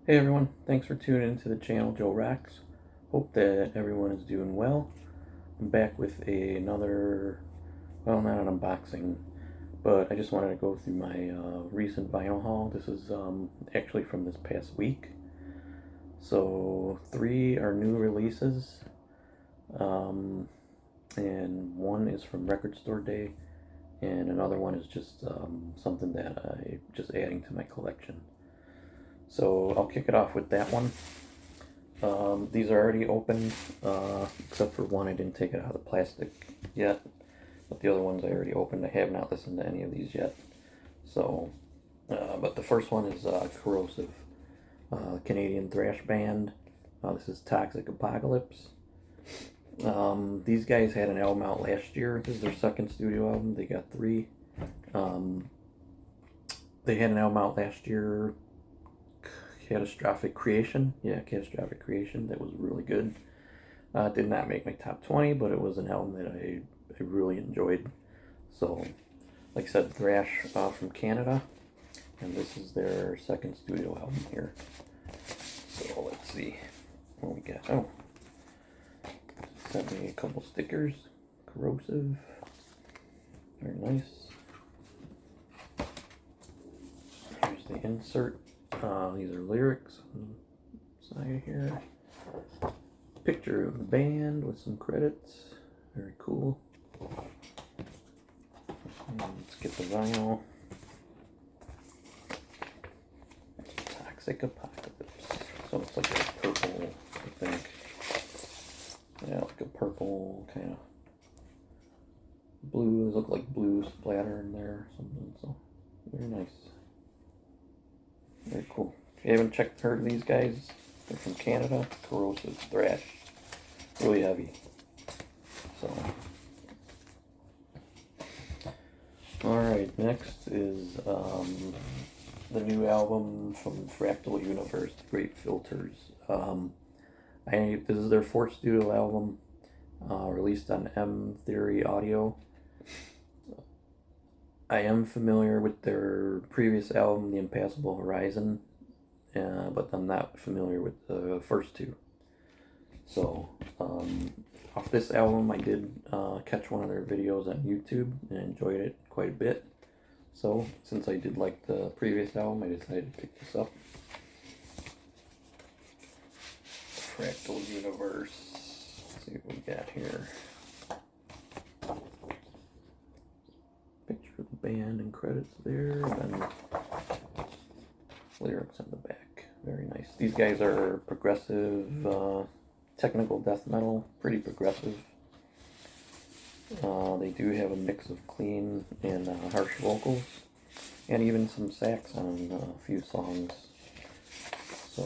Hey everyone, thanks for tuning into the channel Joe Rocks. Hope that everyone is doing well. I'm back with another, well, not an unboxing, but I just wanted to go through my recent vinyl haul. This is actually from this past week. So 3 are new releases, and one is from Record Store Day, and another one is just something that I'm just adding to my collection. So I'll kick it off with that one. These are already open, except for one I didn't take it out of the plastic yet, but the other ones I already opened. I have not listened to any of these yet. So, but the first one is Korrosive, Canadian thrash band. This is Toxic Apocalypse. These guys had an album out last year. This is their second studio album. They got 3. They had an album out last year, Catastrophic Creation. Yeah, Catastrophic Creation. That was really good. It did not make my top 20, but it was an album that I really enjoyed. So, like I said, thrash from Canada, and this is their second studio album here. So let's see what we got. Oh, sent me a couple stickers. Korrosive. Very nice. Here's the insert. These are lyrics on the side here. Picture of the band with some credits. Very cool. Let's get the vinyl. Toxic Apocalypse. So it's like a purple, I think. Yeah, like a purple kind of blue. Look like blue splatter in there or something. So very nice. Very cool. If you haven't heard of these guys, they're from Canada. Korrosive thrash. Really heavy. So. Alright, next is the new album from Fractal Universe, Great Filters. This is their 4th studio album, released on M Theory Audio. I am familiar with their previous album, The Impassable Horizon, but I'm not familiar with the first 2. So, off this album, I did catch one of their videos on YouTube and enjoyed it quite a bit. So, since I did like the previous album, I decided to pick this up. Fractal Universe. Let's see what we got here. Picture of the band and credits there, and then lyrics on the back. Very nice. These guys are progressive, technical death metal, pretty progressive. They do have a mix of clean and harsh vocals, and even some sax on a few songs. So,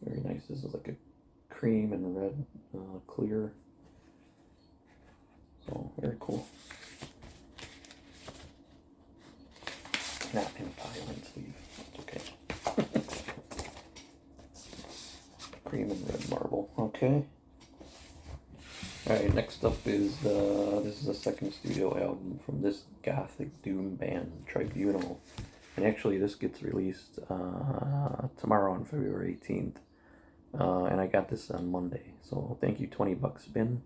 very nice. This is like a cream and red clear. So, very cool. Not in violent sleeve. It's okay. Cream and red marble. Okay. Alright, next up is this is the second studio album from this gothic doom band, Tribunal. And actually this gets released tomorrow on February 18th. And I got this on Monday. So thank you, $20 Spin,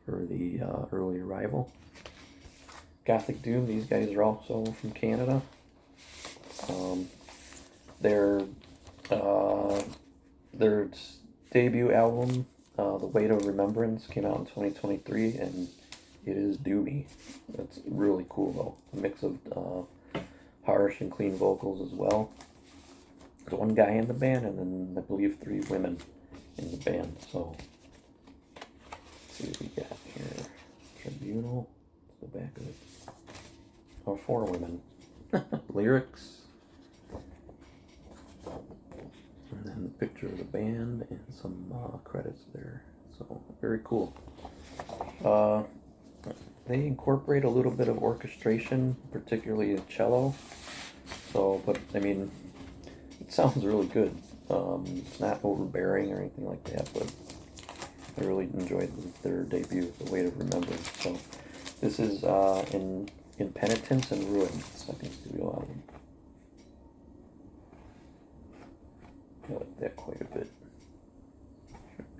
for the early arrival. Gothic Doom, these guys are also from Canada. Their debut album, The Weight of Remembrance, came out in 2023, and it is doomy. It's really cool though. A mix of harsh and clean vocals as well. There's 1 guy in the band, and then I believe 3 women in the band. So let's see what we got here. Tribunal. Let's go back of it. Oh, 4 women. Lyrics. And then the picture of the band and some credits there. So, very cool. They incorporate a little bit of orchestration, particularly a cello. So, but I mean, it sounds really good. It's not overbearing or anything like that, but I really enjoyed their debut, The Weight of Remembrance. So, this is in Impenitence and Ruin, second studio album. I like that quite a bit.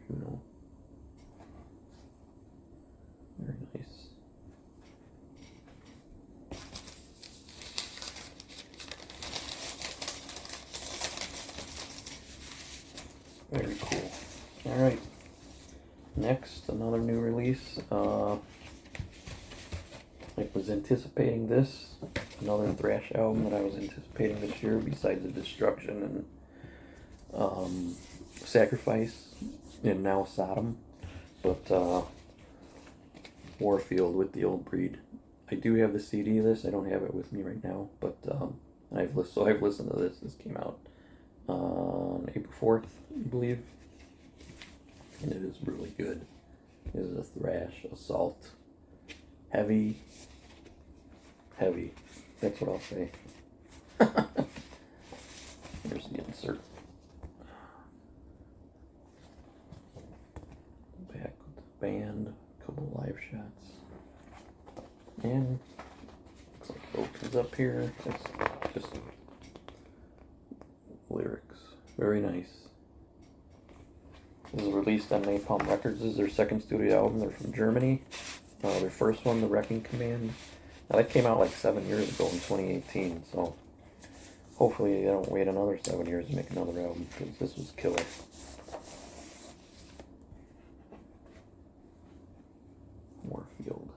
Tribunal. Very nice. Very cool. Alright. Next, another new release. I was anticipating this. Another thrash album that I was anticipating this year, besides the Destruction and Sacrifice, and now Sodom. But Warfield with the Old Breed. I do have the CD of this. I don't have it with me right now, but I've listened to this. This came out on April 4th, I believe, and it is really good. It is a thrash assault, heavy. That's what I'll say. Here's the insert. Back with the band, a couple live shots, and looks like it opens up here. It's just lyrics. Very nice. This is released on Napalm Records. This is their second studio album. They're from Germany. Their first one, The Wrecking Command. Now that came out like 7 years ago in 2018, so hopefully they don't wait another 7 years to make another album, because this was killer. Warfield.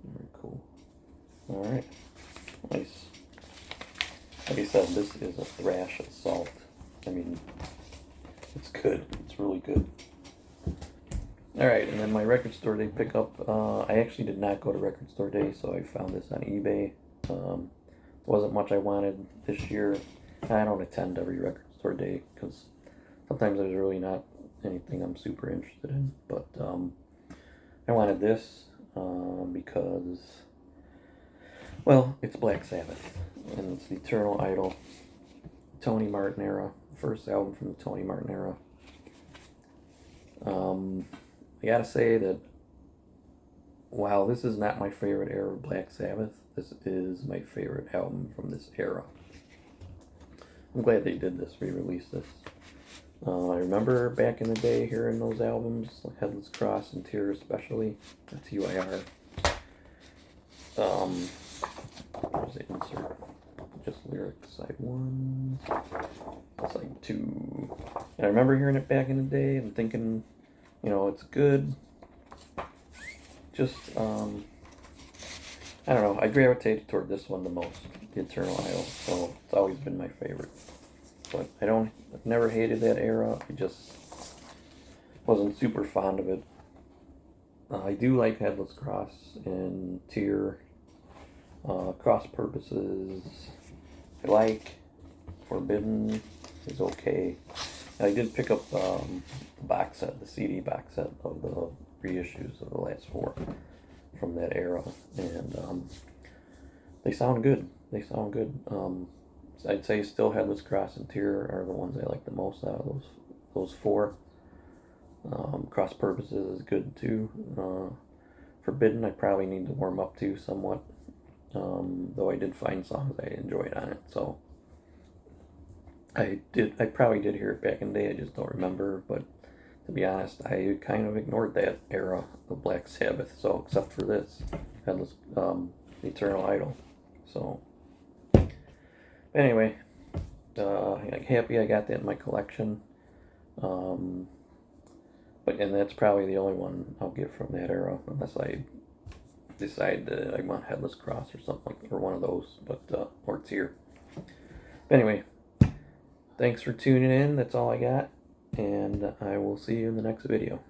Very cool. Alright. Nice. Like I said, this is a thrash assault. I mean, it's good. It's really good. Alright, and then my record store day pickup. I actually did not go to record store day, so I found this on eBay. Wasn't much I wanted this year. I don't attend every record store day, because sometimes there's really not anything I'm super interested in. But I wanted this because, well, it's Black Sabbath, and it's the Eternal Idol, Tony Martin era, first album from the Tony Martin era. I gotta say that while this is not my favorite era of Black Sabbath, this is my favorite album from this era. I'm glad they did this, re-released this. I remember back in the day hearing those albums, like Headless Cross and Tear especially. That's UIR. Where's the insert? Just lyrics, side 1, side 2. And I remember hearing it back in the day and thinking, you know, it's good. Just, I don't know, I gravitated toward this one the most, the Eternal Idol, so it's always been my favorite. But I've never hated that era. I just wasn't super fond of it. I do like Headless Cross and Tear. Cross Purposes I like. Forbidden is okay. I did pick up the box set, the CD box set of the reissues of the last 4 from that era, and they sound good. I'd say still Headless Cross and Tear are the ones I like the most out of those 4. Cross Purposes is good too. Forbidden I probably need to warm up to somewhat, though I did find songs I enjoyed on it, so I probably did hear it back in the day, I just don't remember. But to be honest, I kind of ignored that era of Black Sabbath, so except for this Headless Eternal Idol. So anyway, I'm happy I got that in my collection. And that's probably the only one I'll get from that era, unless I decide that I want Headless Cross or something, or one of those, but or Tear. Anyway, thanks for tuning in. That's all I got, and I will see you in the next video.